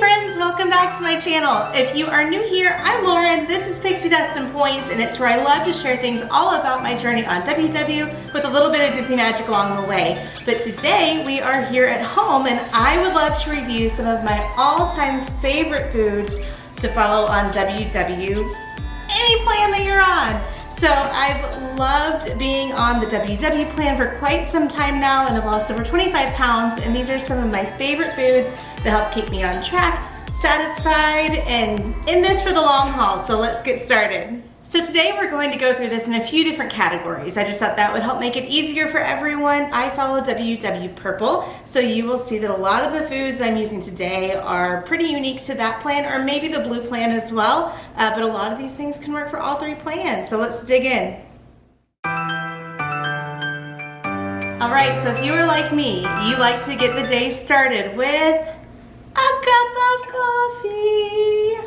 friends, welcome back to my channel. If you are new here, I'm Lauren. This is Pixie Dust and Points, and it's where I love to share things all about my journey on WW with a little bit of Disney magic along the way. But today we are here at home, and I would love to review some of my all-time favorite foods to follow on WW, any plan that you're on. So I've loved being on the WW plan for quite some time now, and I've lost over 25 pounds, and these are some of my favorite foods that help keep me on track, satisfied, and in this for the long haul. So let's get started. So today we're going to go through this in a few different categories. I just thought that would help make it easier for everyone. I follow WW Purple, so you will see that a lot of the foods I'm using today are pretty unique to that plan, or maybe the blue plan as well, but a lot of these things can work for all three plans. So let's dig in. All right, so if you are like me, you like to get the day started with a cup of coffee.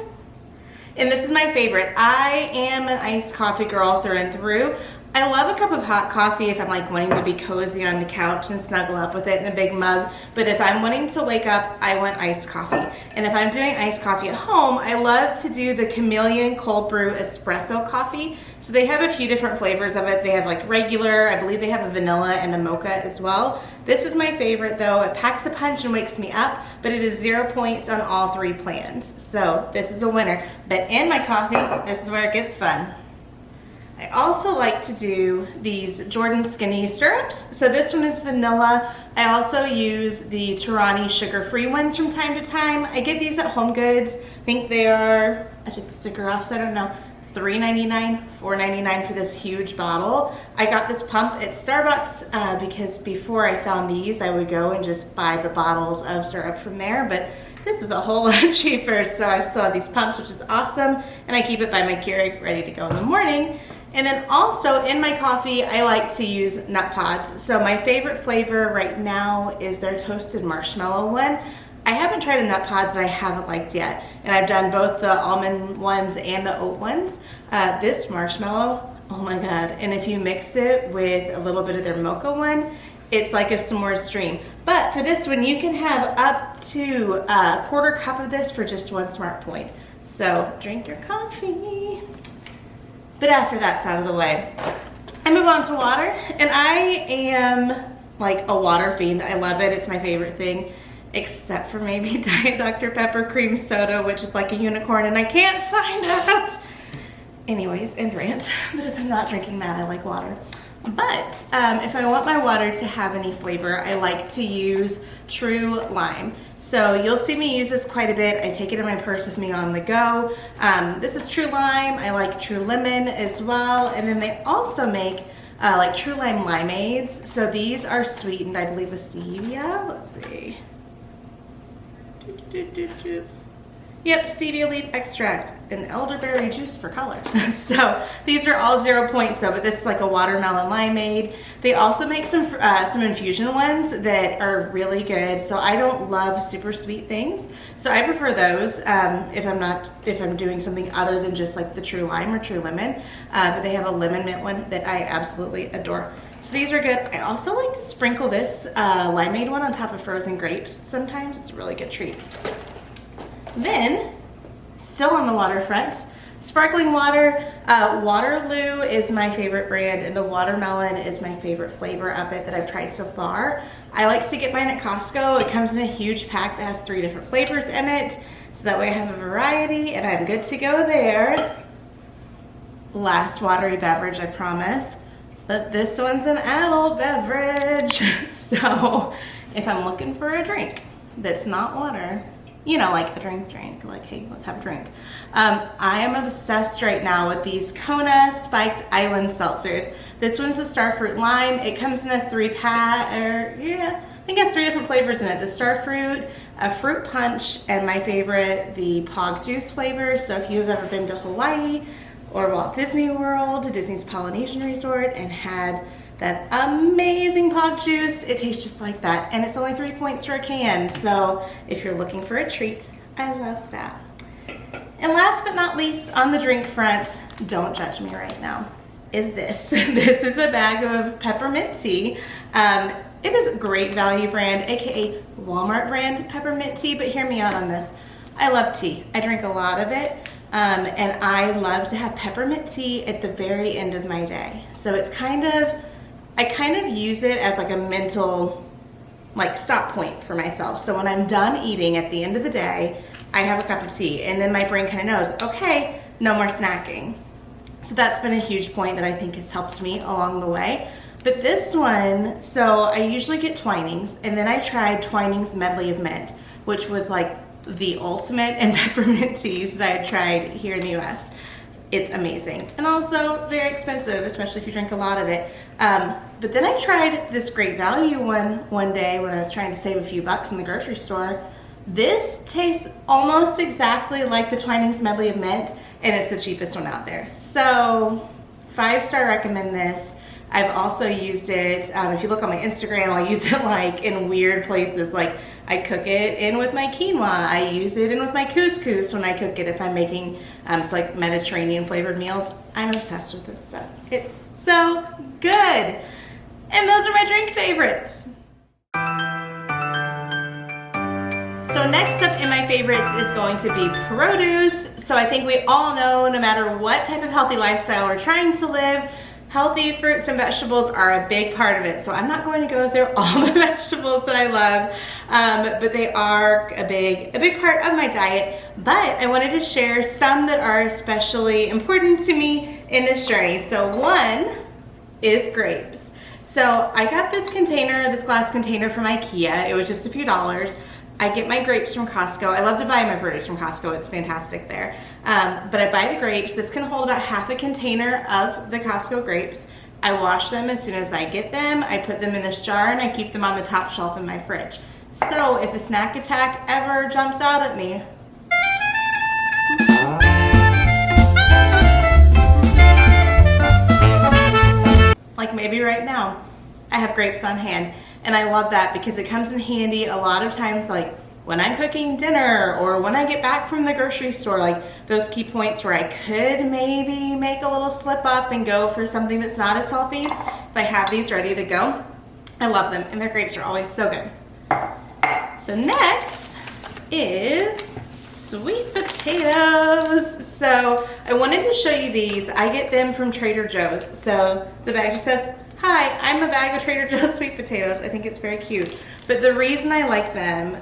And this is my favorite. I am an iced coffee girl through and through. I love a cup of hot coffee if I'm like wanting to be cozy on the couch and snuggle up with it in a big mug. But if I'm wanting to wake up, I want iced coffee. And if I'm doing iced coffee at home, I love to do the Chameleon cold brew espresso coffee. So they have a few different flavors of it. They have like regular, I believe they have a vanilla and a mocha as well. This is my favorite though. It packs a punch and wakes me up, but it is 0 points on all three plans. So this is a winner. But in my coffee, this is where it gets fun. I also like to do these Jordan Skinny syrups. So this one is vanilla. I also use the Torani sugar-free ones from time to time. I get these at Home Goods. I think they are, I took the sticker off, so I don't know, $3.99, $4.99 for this huge bottle. I got this pump at Starbucks because before I found these, I would go and just buy the bottles of syrup from there, but this is a whole lot cheaper, so I saw these pumps, which is awesome, and I keep it by my Keurig ready to go in the morning. And then also in my coffee, I like to use Nutpods. So my favorite flavor right now is their toasted marshmallow one. I haven't tried a Nutpods that I haven't liked yet. And I've done both the almond ones and the oat ones. This marshmallow, oh my God. And if you mix it with a little bit of their mocha one, it's like a s'mores dream. But for this one, you can have up to a quarter cup of this for just one smart point. So drink your coffee. But after that's out of the way, I move on to water, and I am like a water fiend. I love it. It's my favorite thing, except for maybe Diet Dr. Pepper cream soda, which is like a unicorn, and I can't find it. Anyways, end rant. But if I'm not drinking that, I like water. But if I want my water to have any flavor, I like to use True Lime. So you'll see me use this quite a bit. I take it in my purse with me on the go. This is True Lime. I like True Lemon as well. And then they also make like True Lime limeades. So these are sweetened, I believe, with stevia. Let's see. Yep, stevia leaf extract and elderberry juice for color. So these are all 0 points, but this is like a watermelon limeade. They also make some infusion ones that are really good. So I don't love super sweet things, so I prefer those if I'm doing something other than just like the True Lime or True Lemon. But they have a lemon mint one that I absolutely adore. So these are good. I also like to sprinkle this limeade one on top of frozen grapes. Sometimes it's a really good treat. Then, still on the waterfront, sparkling water. Waterloo is my favorite brand, and the watermelon is my favorite flavor of it that I've tried so far. I like to get mine at Costco. It comes in a huge pack that has 3 different flavors in it, so that way I have a variety, and I'm good to go there. Last watery beverage, I promise. But this one's an adult beverage. So, if I'm looking for a drink that's not water, you know, like a drink, like, hey, let's have a drink. I am obsessed right now with these Kona Spiked Island Seltzers. This one's a Starfruit Lime. It comes in a 3-pack, I think it has 3 different flavors in it. The Starfruit, a fruit punch, and my favorite, the Pog Juice flavor. So if you've ever been to Hawaii or Walt Disney World, Disney's Polynesian Resort, and had that amazing Pog Juice, it tastes just like that, and it's only 3 points for a can, so if you're looking for a treat, I love that. And last but not least, on the drink front, don't judge me right now, is this. This is a bag of peppermint tea. It is a great value brand, aka Walmart brand peppermint tea, but hear me out on this. I love tea. I drink a lot of it. And I love to have peppermint tea at the very end of my day. So it's I kind of use it as like a mental like stop point for myself. So when I'm done eating at the end of the day, I have a cup of tea, and then my brain kind of knows, okay, no more snacking. So that's been a huge point that I think has helped me along the way. But this one, so I usually get Twinings, and then I tried Twinings Medley of Mint, which was like the ultimate in peppermint teas that I tried here in the US. It's amazing, and also very expensive, especially if you drink a lot of it. But then I tried this Great Value one day when I was trying to save a few bucks in the grocery store. This tastes almost exactly like the Twinings Medley of Mint, and it's the cheapest one out there. So 5-star recommend this. I've also used it, if you look on my Instagram, I'll use it like in weird places. Like I cook it in with my quinoa. I use it in with my couscous when I cook it if I'm making so like Mediterranean flavored meals. I'm obsessed with this stuff. It's so good. And those are my drink favorites. So next up in my favorites is going to be produce. So I think we all know, no matter what type of healthy lifestyle we're trying to live, healthy fruits and vegetables are a big part of it. So I'm not going to go through all the vegetables that I love, but they are a big part of my diet. But I wanted to share some that are especially important to me in this journey. So one is grapes. So I got this glass container from IKEA. It was just a few dollars. I get my grapes from Costco. I love to buy my produce from Costco. It's fantastic there. But I buy the grapes. This can hold about half a container of the Costco grapes. I wash them as soon as I get them. I put them in this jar and I keep them on the top shelf in my fridge. So if a snack attack ever jumps out at me, like maybe right now, I have grapes on hand. And I love that because it comes in handy a lot of times, like when I'm cooking dinner or when I get back from the grocery store, like those key points where I could maybe make a little slip up and go for something that's not as healthy. If I have these ready to go, I love them, and their grapes are always so good. So next is sweet potatoes. So I wanted to show you these. I get them from Trader Joe's. So the bag just says, "Hi, I'm a bag of Trader Joe's sweet potatoes." I think it's very cute. But the reason I like them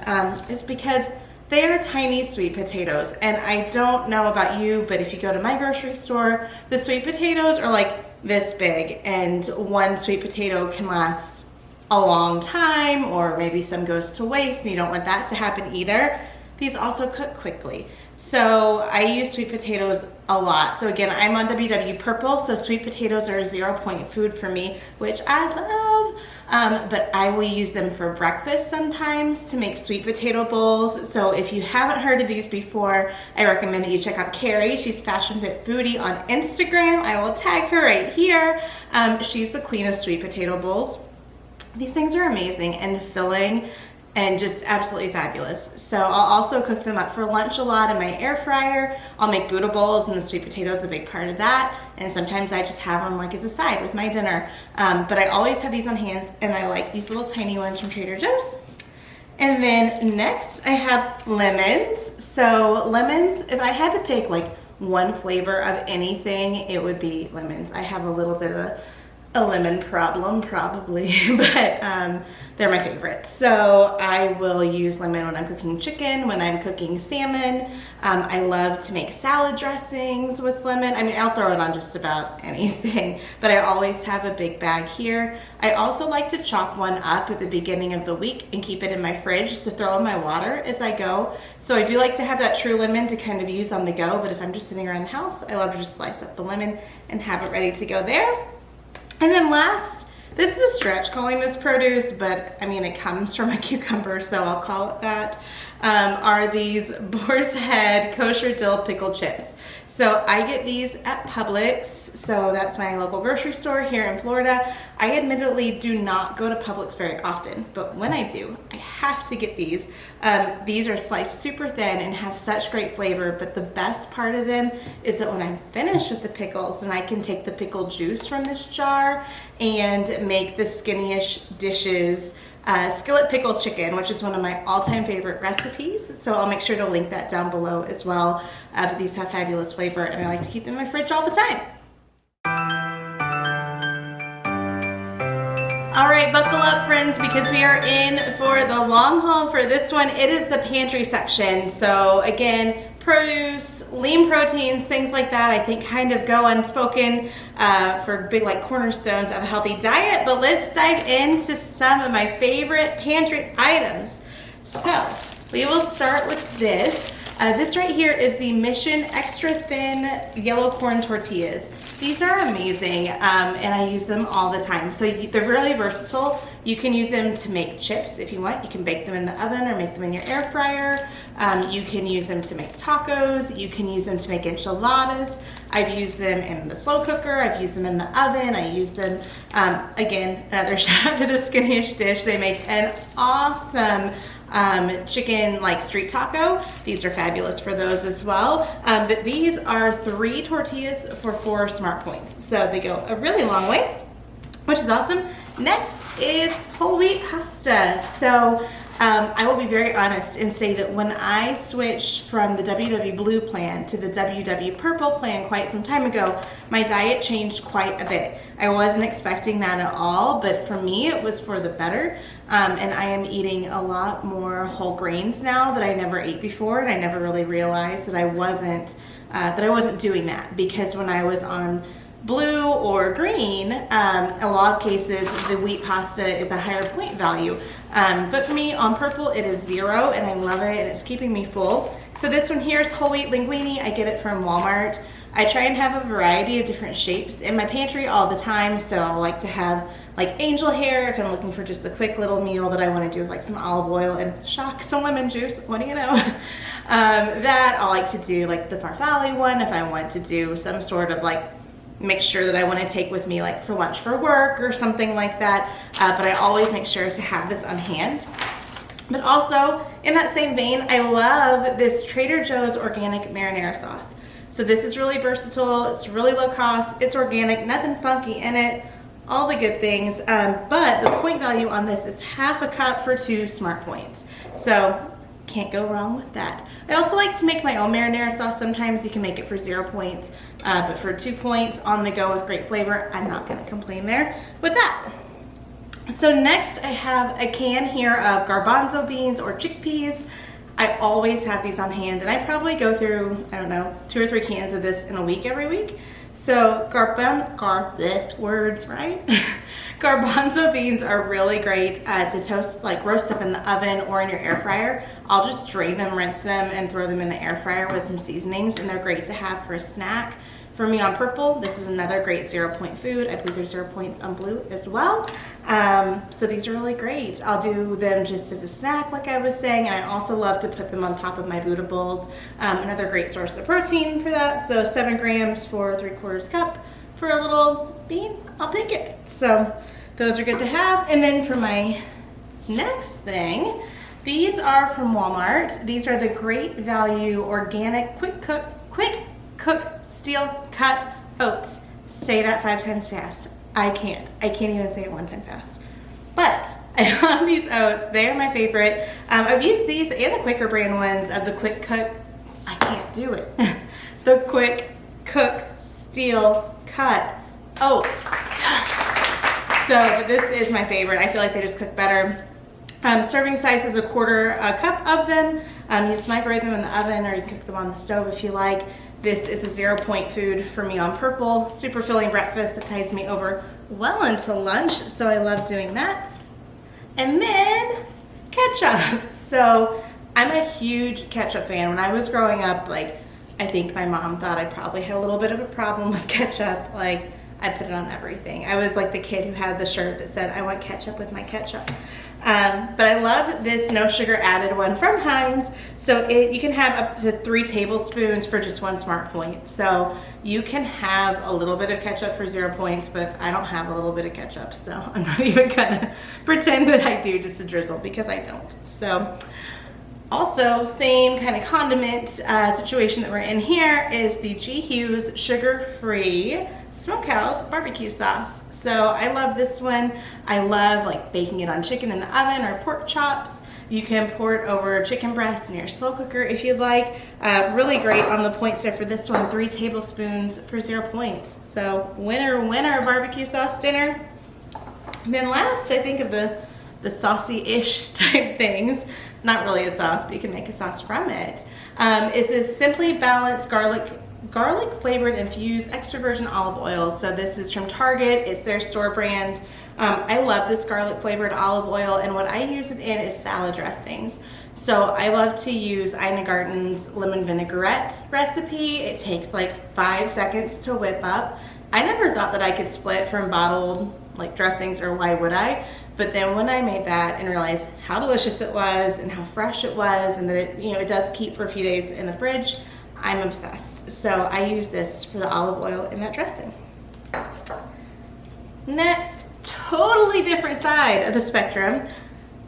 is because they are tiny sweet potatoes. And I don't know about you, but if you go to my grocery store, the sweet potatoes are like this big, and one sweet potato can last a long time, or maybe some goes to waste, and you don't want that to happen either. These also cook quickly. So I use sweet potatoes a lot. So again, I'm on WW Purple, so sweet potatoes are a 0-point food for me, which I love. But I will use them for breakfast sometimes to make sweet potato bowls. So if you haven't heard of these before, I recommend that you check out Carrie. She's Fashion Fit Foodie on Instagram. I will tag her right here. She's the queen of sweet potato bowls. These things are amazing and filling, and just absolutely fabulous. So I'll also cook them up for lunch a lot in my air fryer. I'll make Buddha bowls, and the sweet potato is a big part of that. And sometimes I just have them like as a side with my dinner. But I always have these on hand, and I like these little tiny ones from Trader Joe's. And then next I have lemons. So lemons, if I had to pick like one flavor of anything, it would be lemons. I have a little bit of a lemon problem probably, but they're my favorite. So I will use lemon when I'm cooking chicken, when I'm cooking salmon. I love to make salad dressings with lemon. I mean, I'll throw it on just about anything, but I always have a big bag here. I also like to chop one up at the beginning of the week and keep it in my fridge to throw in my water as I go. So I do like to have that true lemon to kind of use on the go, but if I'm just sitting around the house, I love to just slice up the lemon and have it ready to go there. And then last, this is a stretch calling this produce, but I mean it comes from a cucumber, so I'll call it that, are these Boar's Head Kosher Dill Pickle Chips. So I get these at Publix, so that's my local grocery store here in Florida. I admittedly do not go to Publix very often, but when I do, I have to get these. These are sliced super thin and have such great flavor, but the best part of them is that when I'm finished with the pickles, then I can take the pickle juice from this jar and make the skinny-ish dishes skillet pickle chicken, which is one of my all-time favorite recipes. So I'll make sure to link that down below as well. But these have fabulous flavor, and I like to keep them in my fridge all the time. All right, buckle up, friends, because we are in for the long haul for this one. It is the pantry section. So again, produce, lean proteins, things like that, I think kind of go unspoken for big like cornerstones of a healthy diet. But let's dive into some of my favorite pantry items. So we will start with this. This right here is the Mission Extra Thin Yellow Corn Tortillas. These are amazing, and I use them all the time. So they're really versatile. You can use them to make chips if you want. You can bake them in the oven or make them in your air fryer. You can use them to make tacos. You can use them to make enchiladas. I've used them in the slow cooker. I've used them in the oven. I use them, again, another shout out to the Skinny-ish Dish. They make an awesome chicken like street taco. These are fabulous for those as well. But these are 3 tortillas for 4 smart points. So they go a really long way, which is awesome. Next is whole wheat pasta. So I will be very honest and say that when I switched from the WW Blue plan to the WW Purple plan quite some time ago, my diet changed quite a bit. I wasn't expecting that at all, but for me it was for the better. And I am eating a lot more whole grains now that I never ate before, and I never really realized that I wasn't doing that, because when I was on blue or green, a lot of cases the wheat pasta is a higher point value. But for me on purple it is 0, and I love it, and it's keeping me full. So this one here is whole wheat linguine. I get it from Walmart. I try and have a variety of different shapes in my pantry all the time. So I like to have like angel hair if I'm looking for just a quick little meal that I want to do with like some olive oil and some lemon juice. What do you know? That I like to do like the farfalle one if I want to do some sort of like mixture that I want to take with me like for lunch for work or something like that. But I always make sure to have this on hand. But also in that same vein, I love this Trader Joe's organic marinara sauce. So this is really versatile, it's really low cost, it's organic, nothing funky in it, all the good things. But the point value on this is half a cup for 2 smart points. So can't go wrong with that. I also like to make my own marinara sauce. Sometimes you can make it for 0 points, but for 2 points on the go with great flavor, I'm not gonna complain there with that. So next I have a can here of garbanzo beans or chickpeas. I always have these on hand, and I probably go through, I don't know, 2 or 3 cans of this in a week every week. So words, right? Garbanzo beans are really great to toast, like roast up in the oven or in your air fryer. I'll just drain them, rinse them, and throw them in the air fryer with some seasonings, and they're great to have for a snack. For me on purple, this is another great 0 point food. I believe there's 0 points on blue as well. So these are really great. I'll do them just as a snack, like I was saying. I also love to put them on top of my Buddha bowls. Another great source of protein for that. So 7 grams for 3/4 cup for a little bean, I'll take it. So those are good to have. And then for my next thing, these are from Walmart. These are the Great Value Organic Quick Cook Steel Cut Oats. Say that 5 times fast. I can't even say it 1 time fast. But I love these oats. They are my favorite. I've used these and the Quaker brand ones of the Quick Cook. I can't do it. The Quick Cook Steel Cut Oats. Yes. So this is my favorite. I feel like they just cook better. Serving size is 1/4 cup of them. You just microwave them in the oven, or you cook them on the stove if you like. This is a 0 point food for me on purple. Super filling breakfast that tides me over well into lunch, so I love doing that. And then ketchup. So I'm a huge ketchup fan. When I was growing up, like, I think my mom thought I probably had a little bit of a problem with ketchup. Like, I put it on everything. I was like the kid who had the shirt that said, I want ketchup with my ketchup. But I love this no sugar added one from Heinz. So you can have up to 3 tablespoons for just 1 smart point. So you can have a little bit of ketchup for 0 points, but I don't have a little bit of ketchup. So I'm not even gonna pretend that I do, just a drizzle, because I don't. So also, same kind of condiment situation that we're in here is the G. Hughes sugar-free Smokehouse barbecue sauce. So I love this one. I love like baking it on chicken in the oven or pork chops. You can pour it over chicken breasts in your slow cooker if you'd like. Really great on the points there for this one, 3 tablespoons for 0 points. So winner, winner, barbecue sauce dinner. And then last, I think of the saucy-ish type things, not really a sauce, but you can make a sauce from it, is this Simply Balanced garlic flavored infused extra virgin olive oil. So this is from Target. It's their store brand. I love this garlic flavored olive oil, and what I use it in is salad dressings. So I love to use Ina Garten's lemon vinaigrette recipe. It takes like 5 seconds to whip up. I never thought that I could split from bottled like dressings, or why would I? But then when I made that and realized how delicious it was and how fresh it was, and that it, it does keep for a few days in the fridge, I'm obsessed. So I use this for the olive oil in that dressing. Next, totally different side of the spectrum,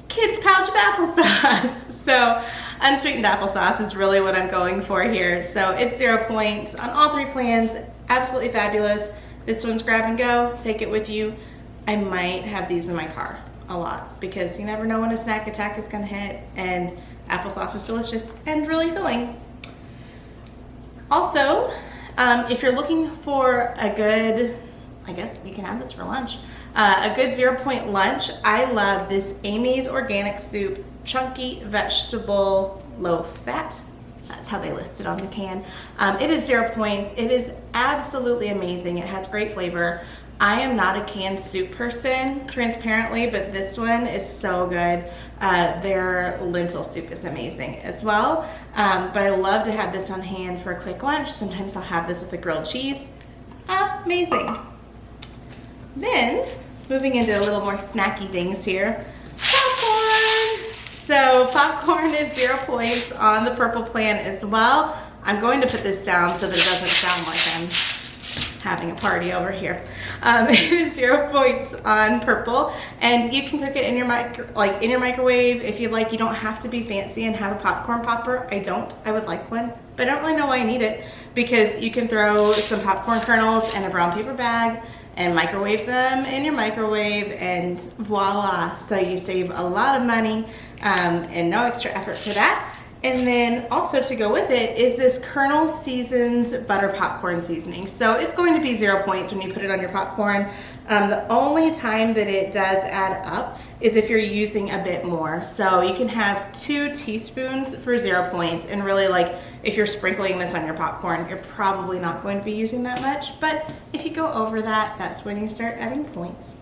kids pouch of applesauce. So unsweetened applesauce is really what I'm going for here. So it's 0 points on all 3 plans. Absolutely fabulous. This one's grab and go, take it with you. I might have these in my car a lot because you never know when a snack attack is gonna hit, and applesauce is delicious and really filling. Also, if you're looking for a good, I guess you can have this for lunch, a good 0 point lunch, I love this Amy's Organic Soup Chunky Vegetable Low Fat. That's how they list it on the can. It is 0 points. It is absolutely amazing. It has great flavor. I am not a canned soup person, transparently, but this one is so good. Their lentil soup is amazing as well. But I love to have this on hand for a quick lunch. Sometimes I'll have this with a grilled cheese. Amazing. Then, moving into a little more snacky things here. Popcorn! So popcorn is 0 points on the purple plan as well. I'm going to put this down so that it doesn't sound like I'm having a party over here. It is 0 points on purple, and you can cook it in your microwave if you like. You don't have to be fancy and have a popcorn popper. I would like one, but I don't really know why I need it, because you can throw some popcorn kernels in a brown paper bag and microwave them in your microwave, and voila. So you save a lot of money and no extra effort for that. And then also to go with it is this Kernel Seasoned Butter Popcorn Seasoning. So it's going to be 0 points when you put it on your popcorn. The only time that it does add up is if you're using a bit more. So you can have 2 teaspoons for 0 points, and really, like, if you're sprinkling this on your popcorn, you're probably not going to be using that much. But if you go over that, that's when you start adding points.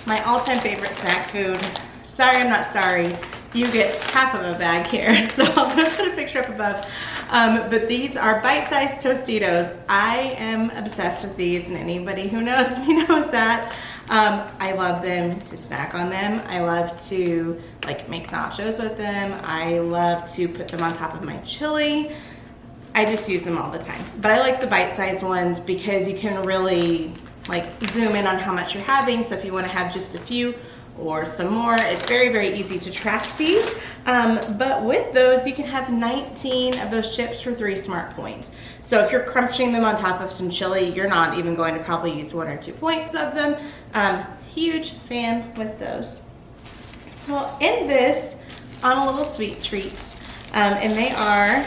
My all-time favorite snack food. Sorry, I'm not sorry. You get half of a bag here, so I'm going to put a picture up above. But these are bite-sized Tostitos. I am obsessed with these, and anybody who knows me knows that. I love them to snack on them. I love to make nachos with them. I love to put them on top of my chili. I just use them all the time. But I like the bite-sized ones because you can really zoom in on how much you're having. So if you want to have just a few or some more, it's very, very easy to track these. But with those, you can have 19 of those chips for 3 smart points. So if you're crunching them on top of some chili, you're not even going to probably use 1 or 2 points of them. Huge fan with those. So I'll end this on a little sweet treats. And they are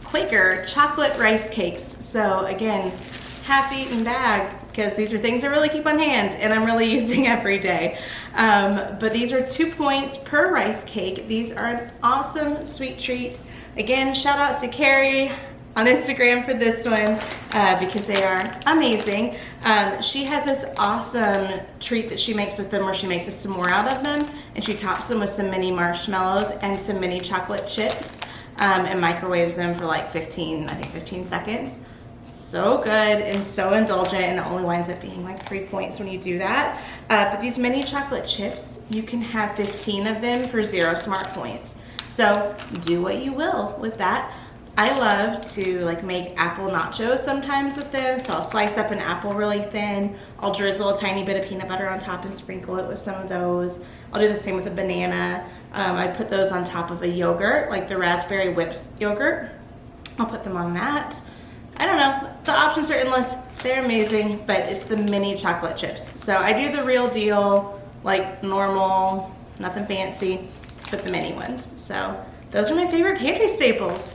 Quaker chocolate rice cakes. So again, half-eaten bag, because these are things I really keep on hand and I'm really using every day. But these are 2 points per rice cake. These are an awesome sweet treat. Again, shout out to Carrie on Instagram for this one because they are amazing. She has this awesome treat that she makes with them where she makes a s'more out of them, and she tops them with some mini marshmallows and some mini chocolate chips and microwaves them for 15 seconds. So good and so indulgent, and it only winds up being 3 points when you do that. But these mini chocolate chips, you can have 15 of them for 0 smart points. So do what you will with that. I love to make apple nachos sometimes with them. So I'll slice up an apple really thin. I'll drizzle a tiny bit of peanut butter on top and sprinkle it with some of those. I'll do the same with a banana. I put those on top of a yogurt, like the raspberry whips yogurt. I'll put them on that. I don't know, the options are endless. They're amazing, but it's the mini chocolate chips. So I do the real deal, like normal, nothing fancy, but the mini ones. So those are my favorite pantry staples.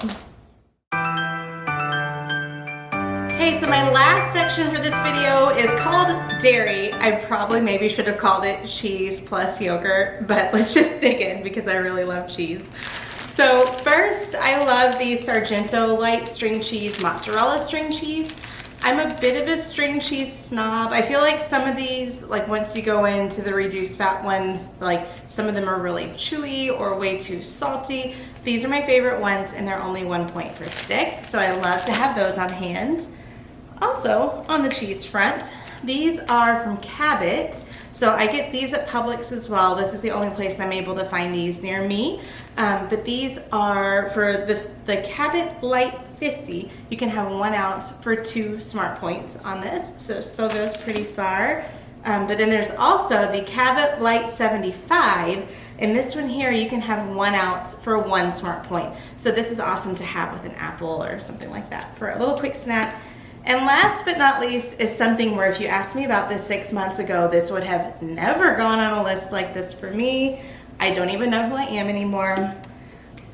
Okay, so my last section for this video is called dairy. I probably maybe should have called it cheese plus yogurt, but let's just dig in because I really love cheese. So first, I love the Sargento light string cheese, mozzarella string cheese. I'm a bit of a string cheese snob. I feel like some of these, like once you go into the reduced fat ones, like some of them are really chewy or way too salty. These are my favorite ones and they're only 1 point per stick. So I love to have those on hand. Also, on the cheese front, these are from Cabot. So I get these at Publix as well. This is the only place I'm able to find these near me. But these are for the Cabot Light 50. You can have 1 ounce for 2 smart points on this. So it still goes pretty far. But then there's also the Cabot Light 75. And this one here, you can have 1 ounce for 1 smart point. So this is awesome to have with an apple or something like that for a little quick snack. And last but not least is something where if you asked me about this 6 months ago, this would have never gone on a list like this for me. I don't even know who I am anymore,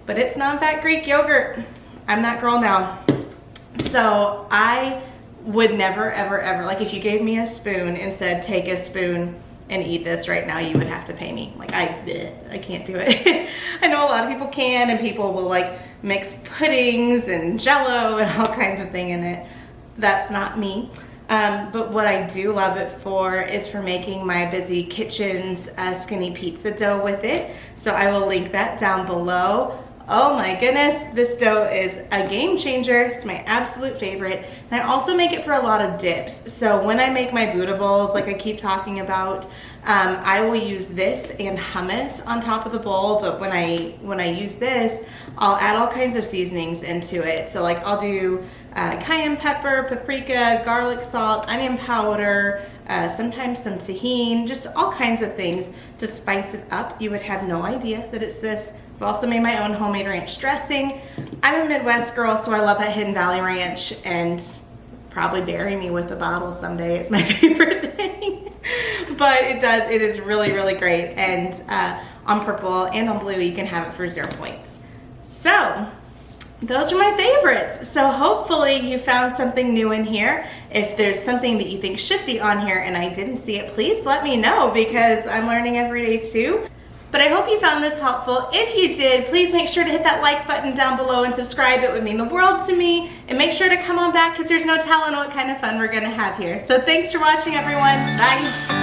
but it's non-fat Greek yogurt. I'm that girl now. So I would never, ever, ever, like if you gave me a spoon and said, take a spoon and eat this right now, you would have to pay me. Like I can't do it. I know a lot of people can, and people will like mix puddings and jello and all kinds of things in it. That's not me. But what I do love it for is for making my busy kitchen's skinny pizza dough with it. So I will link that down below. Oh my goodness, this dough is a game changer. It's my absolute favorite. And I also make it for a lot of dips. So when I make my Buddha bowls, like I keep talking about, I will use this and hummus on top of the bowl. But when I use this, I'll add all kinds of seasonings into it. So like I'll do cayenne pepper, paprika, garlic salt, onion powder, sometimes some tahini, just all kinds of things to spice it up. You would have no idea that it's this. I've also made my own homemade ranch dressing. I'm a Midwest girl, so I love that Hidden Valley Ranch, and probably bury me with a bottle someday. It's my favorite thing. But it is really, really great. And on purple and on blue, you can have it for 0 points. So those are my favorites. So hopefully you found something new in here. If there's something that you think should be on here and I didn't see it, please let me know because I'm learning every day too. But I hope you found this helpful. If you did, please make sure to hit that like button down below and subscribe. It would mean the world to me. And make sure to come on back because there's no telling what kind of fun we're gonna have here. So thanks for watching, everyone. Bye.